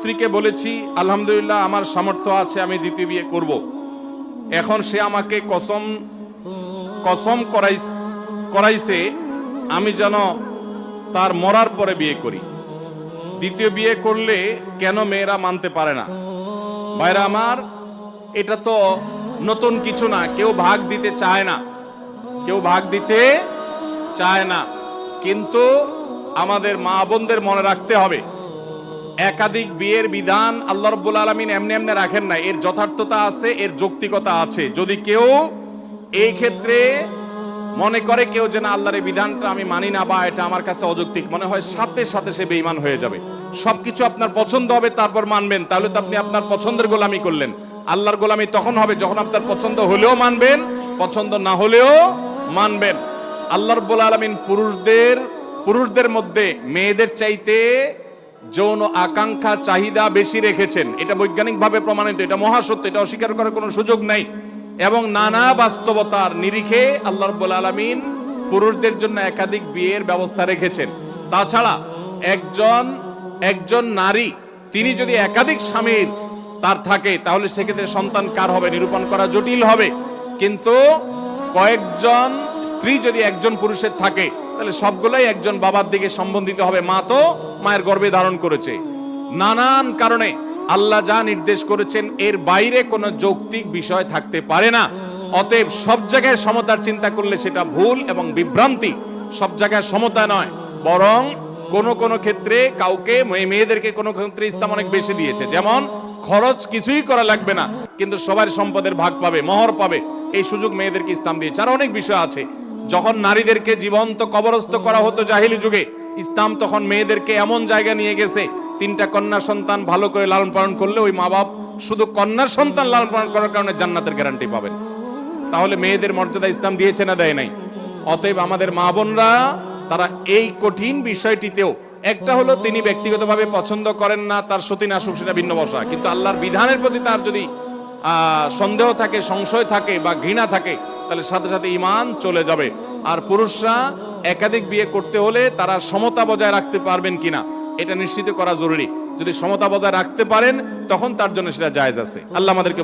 স্ত্রীকে বলেছি আলহামদুলিল্লাহ আমার সামর্থ্য আছে, আমি দ্বিতীয় বিয়ে করব। এখন সে আমাকে কসম করাইছে আমি যেন তার মরার পরে বিয়ে করি। দ্বিতীয় বিয়ে করলে কেন মেয়েরা মানতে পারে না? ভাইরা আমার, এটা তো নতুন কিছু না। কেউ ভাগ দিতে চায় না, কিন্তু আমাদের মা বোনদের মনে রাখতে হবে, একাধিক বিয়ের বিধান আল্লাহ রাব্বুল আলামিন এমনি এমনি রাখেন না। এর যথার্থতা আছে, এর যৌক্তিকতা আছে। যদি কেউ এই ক্ষেত্রে মনে করে কেউ যে না আল্লাহর এই বিধানটা আমি মানি না বা এটা আমার কাছে অযৌক্তিক মনে হয়, সাথে সাথে সে বেঈমান হয়ে যাবে। সবকিছু আপনার পছন্দ হবে তারপর মানবেন, তাহলে তো আপনি আপনার পছন্দের গোলামি করলেন। আল্লাহর গোলামি তখন হবে যখন আপনার পছন্দ হলেও মানবেন, পছন্দ না হলেও মানবেন। আল্লাহ রাব্বুল আলামিন পুরুষদের মধ্যে মেয়েদের চাইতে যৌন আকাঙ্ক্ষা চাহিদা বেশি রেখেছেন। এটা বৈজ্ঞানিকভাবে প্রমাণিত, এটা মহাসত্য, এটা অস্বীকার করার কোনো সুযোগ নাই। এবং নানা বাস্তবতার নিরিখে আল্লাহ রাব্বুল আলামিন পুরুষদের জন্য একাধিক বিয়ের ব্যবস্থা রেখেছেন। তাছাড়া একজন নারী তিনি যদি একাধিক স্বামীর তার থাকে, তাহলে সেক্ষেত্রে সন্তান কার হবে নিরূপণ করা জটিল হবে। কিন্তু কয়েকজন স্ত্রী যদি একজন পুরুষের থাকে, তাহলে সবগুলাই একজন বাবার দিকে সম্বন্ধিত হবে। মা তো মায়ের গর্ভে ধারণ করেছে। নানান কারণে আল্লাহ যা নির্দেশ করেছেন এর বাইরে কোনো যৌক্তিক বিষয় থাকতে পারে না। অতএব সব জায়গায় সমতার চিন্তা করলে সেটা ভুল এবং বিভ্রান্তি। সব জায়গায় সমতা নয়, বরং কোন ক্ষেত্রে কাউকে মেয়েদেরকে কোনো ক্ষেত্রে ইসলাম অনেক বেশি দিয়েছে। যেমন খরচ কিছুই করা লাগবে না, কিন্তু সবার সম্পদের ভাগ পাবে, মোহর পাবে, এই সুযোগ মেয়েদেরকে ইসলাম দিয়েছে। আর অনেক বিষয় আছে। যখন নারীদেরকে জীবন্ত কবরস্থ করা হতো জাহিলি যুগে, ইসলাম তখন মেয়েদেরকে এমন জায়গা নিয়ে গেছে, 3টা কন্যা সন্তান ভালো করে লালন পালন করলে ওই মা বাপ শুধু কন্যার সন্তান লালন পালন করার কারণে জান্নাতের গ্যারান্টি পাবেন। তাহলে মেয়েদের মর্যাদা ইসলাম দিয়েছে না দেয় নাই? অতএব আমাদের মা বোনরা তারা এই কঠিন বিষয়টিতেও, একটা হলো তিনি ব্যক্তিগতভাবে পছন্দ করেন না, তার সতী না সুখ সেটা ভিন্ন বসা, কিন্তু আল্লাহর বিধানের প্রতি তার যদি সন্দেহ থাকে, সংশয় থাকে বা ঘৃণা থাকে, তাহলে সাথে সাথে ঈমান চলে যাবে। আর পুরুষরা একাধিক বিয়ে করতে হলে তারা সমতা বজায় রাখতে পারবেন কিনা এটা নিশ্চিত করা জরুরি। যদি সমতা বজায় রাখতে পারেন তখন তার জন্য সেটা জায়েজ আছে। আল্লাহ আমাদেরকে